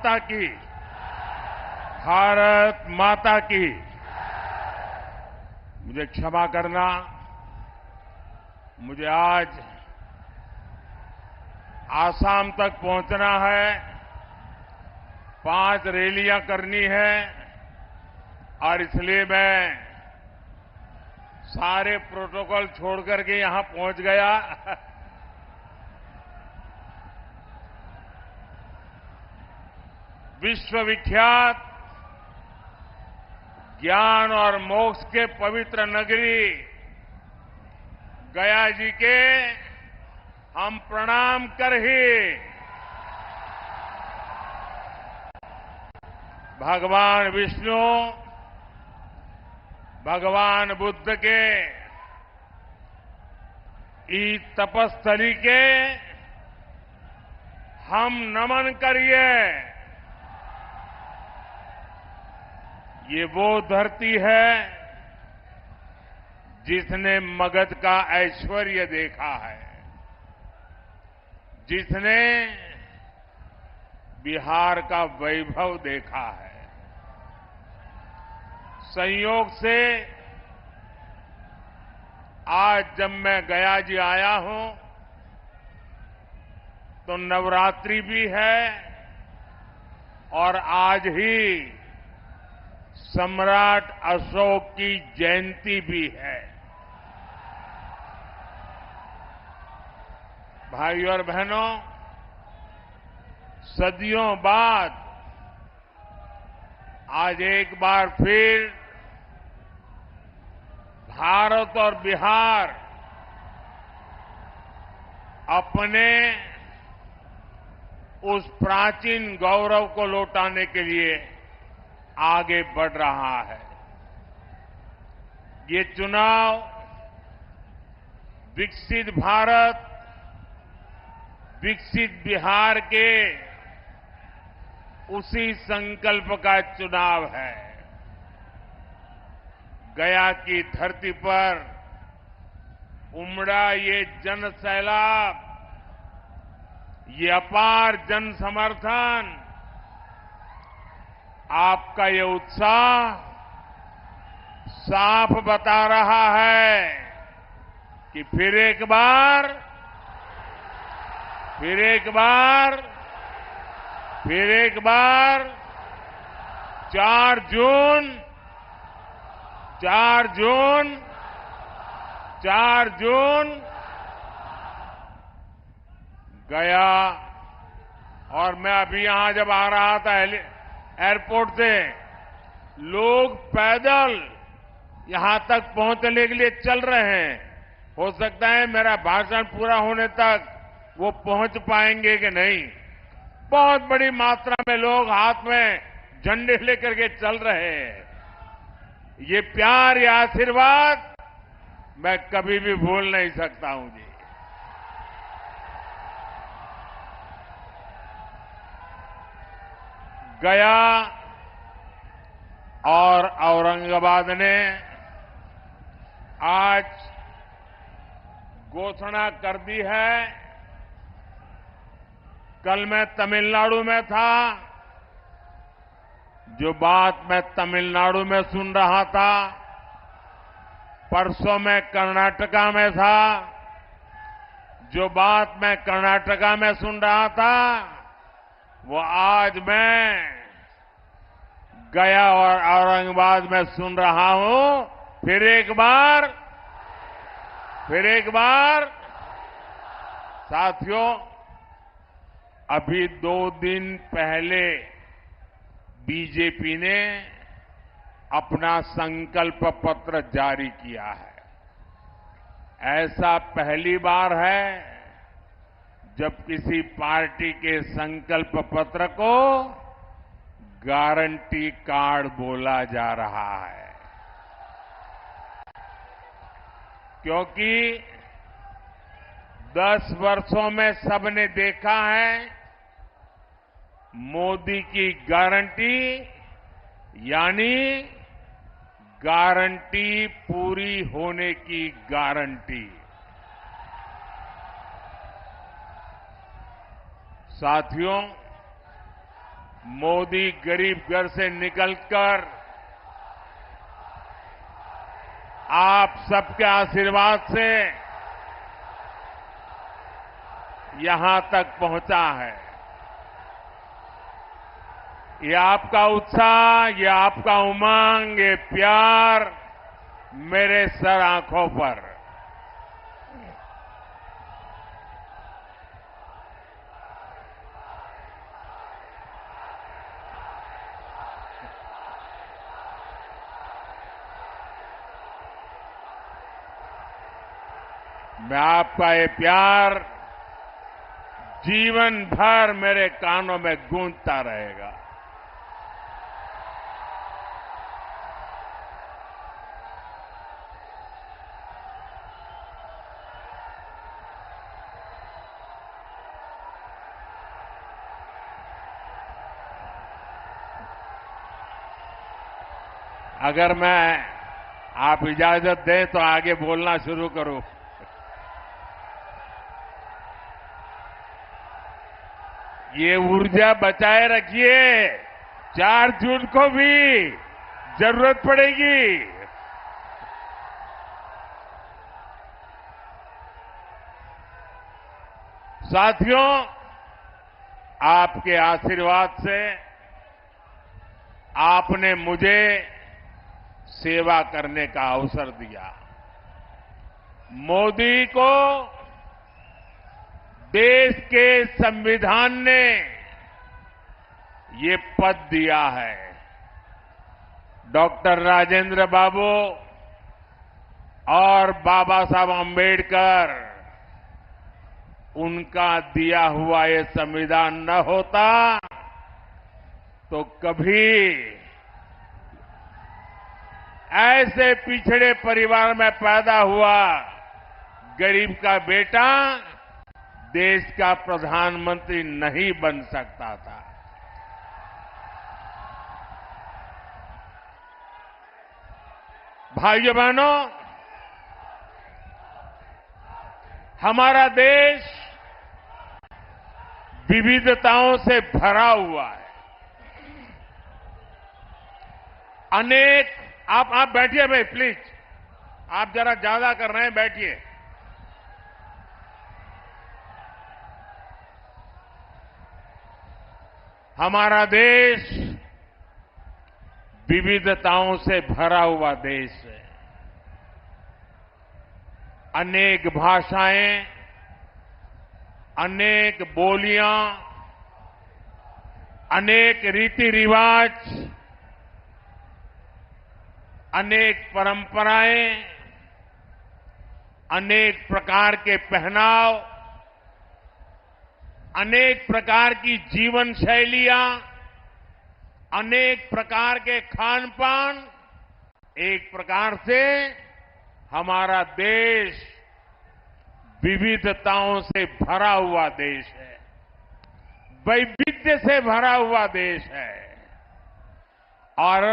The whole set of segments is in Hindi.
माता की, भारत माता की। मुझे क्षमा करना, मुझे आज आसाम तक पहुंचना है, 5 रैलियां करनी है और इसलिए मैं सारे प्रोटोकॉल छोड़ करके यहां पहुंच गया। विश्वविख्यात ज्ञान और मोक्ष के पवित्र नगरी गया जी के हम प्रणाम कर ही भगवान विष्णु, भगवान बुद्ध के इस तपस्थली के हम नमन करिए। ये वो धरती है जिसने मगध का ऐश्वर्य देखा है, जिसने बिहार का वैभव देखा है। संयोग से आज जब मैं गया जी आया हूं तो नवरात्रि भी है और आज ही सम्राट अशोक की जयंती भी है। भाइयों और बहनों, सदियों बाद आज एक बार फिर भारत और बिहार अपने उस प्राचीन गौरव को लौटाने के लिए आगे बढ़ रहा है। ये चुनाव विकसित भारत, विकसित बिहार के उसी संकल्प का चुनाव है। गया की धरती पर उमड़ा ये जन सैलाब, ये अपार जन समर्थन, आपका ये उत्साह साफ बता रहा है कि फिर एक बार 4 जून गया। और मैं अभी यहां जब आ रहा था एयरपोर्ट से, लोग पैदल यहां तक पहुंचने के लिए चल रहे हैं। हो सकता है मेरा भाषण पूरा होने तक वो पहुंच पाएंगे कि नहीं। बहुत बड़ी मात्रा में लोग हाथ में झंडे लेकर के चल रहे हैं। ये प्यार, ये आशीर्वाद मैं कभी भी भूल नहीं सकता हूं जी। गया और औरंगाबाद ने आज घोषणा कर दी है। कल मैं तमिलनाडु में था, जो बात मैं तमिलनाडु में सुन रहा था, परसों मैं कर्नाटका में था, जो बात मैं कर्नाटका में सुन रहा था, वो आज मैं गया और औरंगाबाद में सुन रहा हूं। फिर एक बार साथियों, अभी 2 दिन पहले बीजेपी ने अपना संकल्प पत्र जारी किया है। ऐसा पहली बार है जब किसी पार्टी के संकल्प पत्र को गारंटी कार्ड बोला जा रहा है, क्योंकि 10 वर्षों में सबने देखा है मोदी की गारंटी यानी गारंटी पूरी होने की गारंटी। साथियों, मोदी गरीब घर से निकलकर आप सबके आशीर्वाद से यहां तक पहुंचा है। ये आपका उत्साह, ये आपका उमंग, ये प्यार मेरे सर आंखों पर। मैं आपका ये प्यार जीवन भर मेरे कानों में गूंजता रहेगा। अगर आप इजाजत दें तो आगे बोलना शुरू करूं। ये ऊर्जा बचाए रखिए, 4 जून को भी जरूरत पड़ेगी। साथियों, आपके आशीर्वाद से आपने मुझे सेवा करने का अवसर दिया। मोदी को देश के संविधान ने ये पद दिया है। डॉक्टर राजेंद्र बाबू और बाबा साहब अंबेडकर, उनका दिया हुआ ये संविधान न होता तो कभी ऐसे पिछड़े परिवार में पैदा हुआ गरीब का बेटा देश का प्रधानमंत्री नहीं बन सकता था। भाइयों बहनों, हमारा देश विविधताओं से भरा हुआ है। अनेक आप बैठिए भाई, प्लीज। आप जरा ज्यादा कर रहे हैं, बैठिए। हमारा देश विविधताओं से भरा हुआ देश है। अनेक भाषाएं, अनेक बोलियां, अनेक रीति रिवाज, अनेक परंपराएं, अनेक प्रकार के पहनाव, अनेक प्रकार की जीवन शैलियां, अनेक प्रकार के खान पान, एक प्रकार से हमारा देश विविधताओं से भरा हुआ देश है, वैविध्य से भरा हुआ देश है और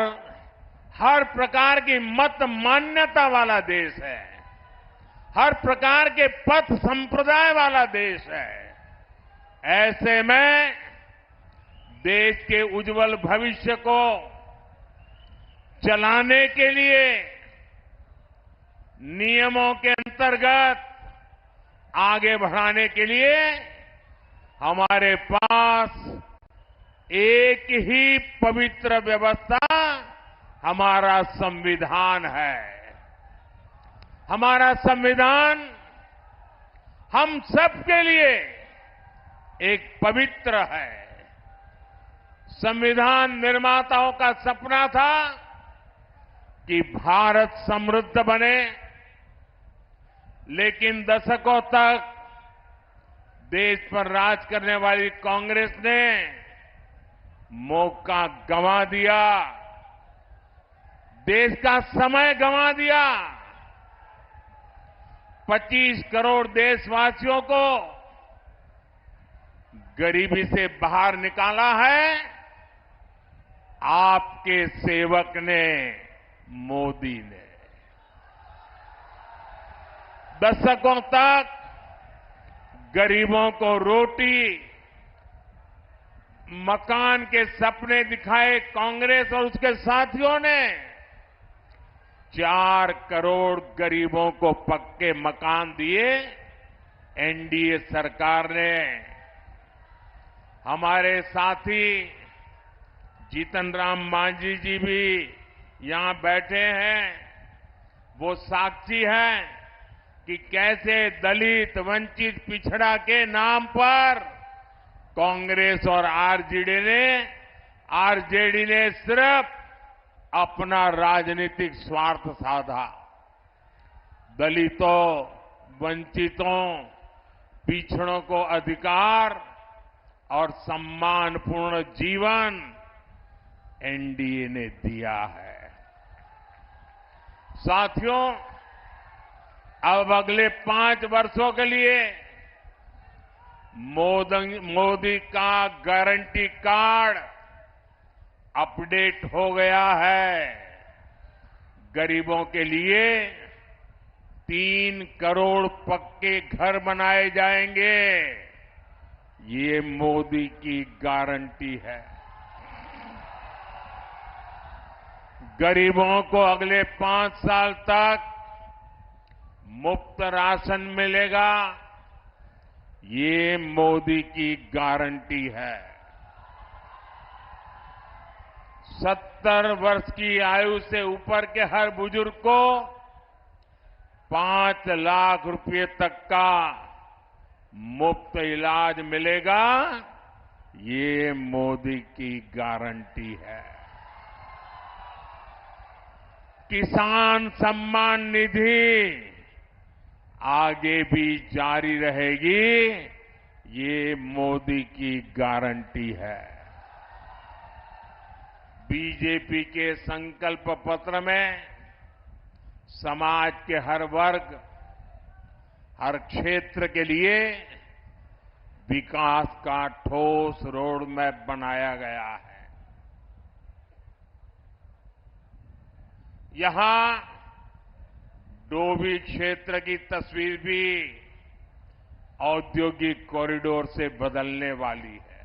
हर प्रकार की मत मान्यता वाला देश है, हर प्रकार के पथ संप्रदाय वाला देश है। ऐसे में देश के उज्जवल भविष्य को चलाने के लिए नियमों के अंतर्गत आगे बढ़ाने के लिए हमारे पास एक ही पवित्र व्यवस्था, हमारा संविधान है। हमारा संविधान हम सबके लिए एक पवित्र है। संविधान निर्माताओं का सपना था कि भारत समृद्ध बने, लेकिन दशकों तक देश पर राज करने वाली कांग्रेस ने मौका गंवा दिया, देश का समय गंवा दिया। 25 करोड़ देशवासियों को गरीबी से बाहर निकाला है आपके सेवक ने, मोदी ने। दशकों तक गरीबों को रोटी, मकान के सपने दिखाए कांग्रेस और उसके साथियों ने 4 करोड़ गरीबों को पक्के मकान दिए एनडीए सरकार ने। हमारे साथी जीतन राम मांझी जी भी यहां बैठे हैं। वो साक्षी हैं कि कैसे दलित, वंचित, पिछड़ा के नाम पर कांग्रेस और आरजेडी ने सिर्फ अपना राजनीतिक स्वार्थ साधा। दलितों, वंचितों, पिछड़ों को अधिकार और सम्मानपूर्ण जीवन एनडीए ने दिया है। साथियों, अब अगले 5 वर्षों के लिए मोदी का गारंटी कार्ड अपडेट हो गया है। गरीबों के लिए 3 करोड़ पक्के घर बनाए जाएंगे। ये मोदी की गारंटी है। गरीबों को अगले 5 साल तक मुफ्त राशन मिलेगा। ये मोदी की गारंटी है। 70 वर्ष की आयु से ऊपर के हर बुजुर्ग को 5 लाख रुपए तक का मुफ्त इलाज मिलेगा। ये मोदी की गारंटी है। किसान सम्मान निधि आगे भी जारी रहेगी। ये मोदी की गारंटी है। बीजेपी के संकल्प पत्र में समाज के हर वर्ग, हर क्षेत्र के लिए विकास का ठोस रोड मैप बनाया गया है। यहां डोभी क्षेत्र की तस्वीर भी औद्योगिक कॉरिडोर से बदलने वाली है।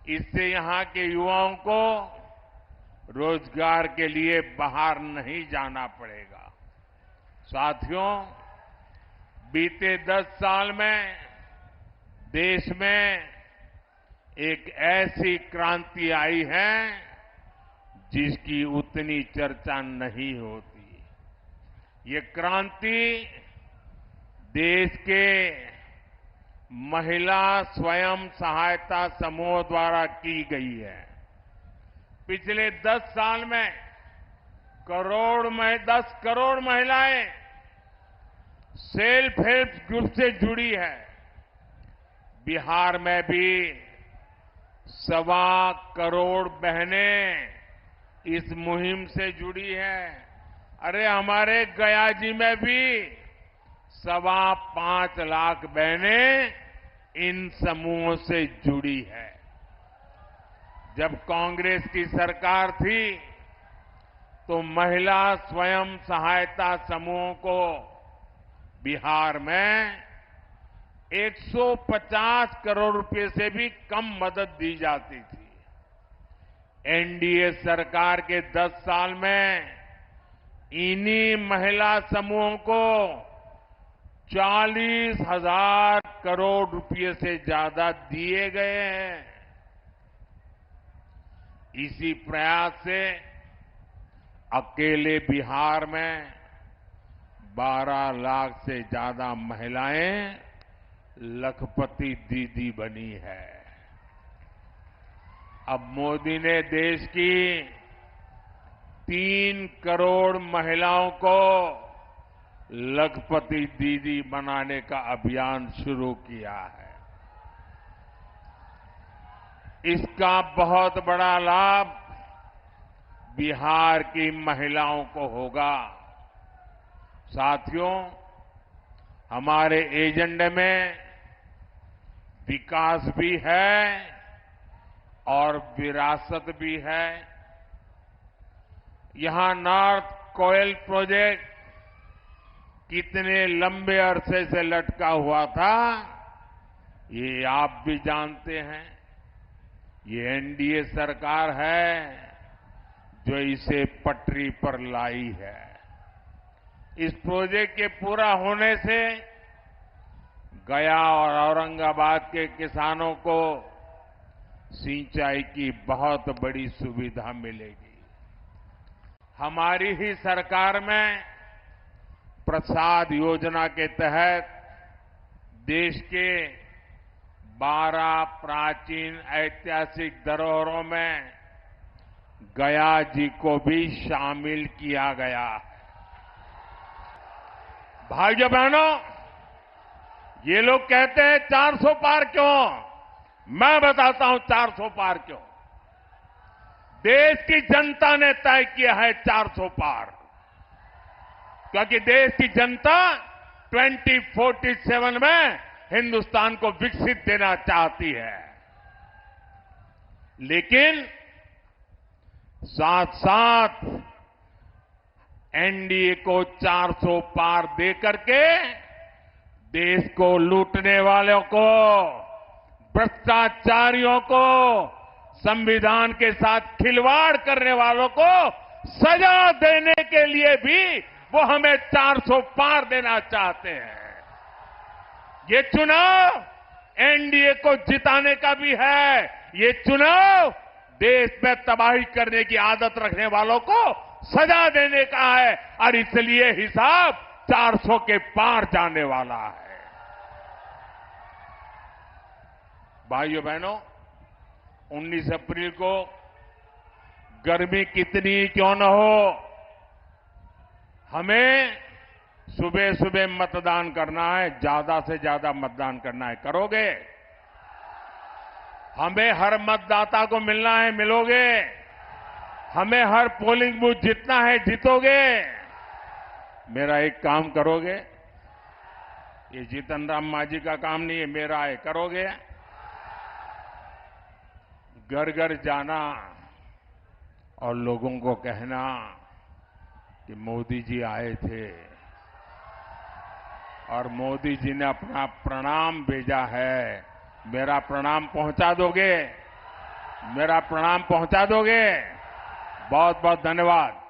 इससे यहां के युवाओं को रोजगार के लिए बाहर नहीं जाना पड़ेगा। साथियों, बीते 10 साल में देश में एक ऐसी क्रांति आई है जिसकी उतनी चर्चा नहीं होती। ये क्रांति देश के महिला स्वयं सहायता समूह द्वारा की गई है। पिछले 10 साल में 10 करोड़ महिलाएं सेल्फ हेल्प ग्रुप से जुड़ी है। बिहार में भी 1.25 करोड़ बहनें इस मुहिम से जुड़ी है। अरे हमारे गया जी में भी 5.25 लाख बहनें इन समूहों से जुड़ी है। जब कांग्रेस की सरकार थी तो महिला स्वयं सहायता समूहों को बिहार में 150 करोड़ रुपए से भी कम मदद दी जाती थी। एनडीए सरकार के 10 साल में इन्हीं महिला समूहों को 40,000 करोड़ रुपए से ज्यादा दिए गए हैं। इसी प्रयास से अकेले बिहार में 12 लाख से ज्यादा महिलाएं लखपति दीदी बनी है। अब मोदी ने देश की 3 करोड़ महिलाओं को लखपति दीदी बनाने का अभियान शुरू किया है। इसका बहुत बड़ा लाभ बिहार की महिलाओं को होगा। साथियों, हमारे एजेंडे में विकास भी है और विरासत भी है। यहां नॉर्थ कोयल प्रोजेक्ट कितने लंबे अरसे से लटका हुआ था, ये आप भी जानते हैं। ये एनडीए सरकार है जो इसे पटरी पर लाई है। इस प्रोजेक्ट के पूरा होने से गया और औरंगाबाद के किसानों को सिंचाई की बहुत बड़ी सुविधा मिलेगी। हमारी ही सरकार में प्रसाद योजना के तहत देश के 12 प्राचीन ऐतिहासिक धरोहरों में गया जी को भी शामिल किया गया है। भाइयों बहनों, ये लोग कहते हैं 400 पार क्यों? मैं बताता हूं 400 पार क्यों। देश की जनता ने तय किया है 400 पार, क्योंकि देश की जनता 2047 में हिंदुस्तान को विकसित देना चाहती है। लेकिन साथ साथ एनडीए को 400 पार दे करके देश को लूटने वालों को, भ्रष्टाचारियों को, संविधान के साथ खिलवाड़ करने वालों को सजा देने के लिए भी वो हमें 400 पार देना चाहते हैं। ये चुनाव एनडीए को जिताने का भी है। ये चुनाव देश में तबाही करने की आदत रखने वालों को सजा देने का है और इसलिए हिसाब 400 के पार जाने वाला है। भाइयों बहनों, 19 अप्रैल को गर्मी कितनी क्यों न हो, हमें सुबह सुबह मतदान करना है, ज्यादा से ज्यादा मतदान करना है। करोगे? हमें हर मतदाता को मिलना है, मिलोगे? हमें हर पोलिंग बूथ जीतना है, जीतोगे? मेरा एक काम करोगे? ये जीतन राम मांझी का काम नहीं है, मेरा है। करोगे? घर घर जाना और लोगों को कहना कि मोदी जी आए थे और मोदी जी ने अपना प्रणाम भेजा है। मेरा प्रणाम पहुंचा दोगे? मेरा प्रणाम पहुंचा दोगे? बहुत बहुत धन्यवाद।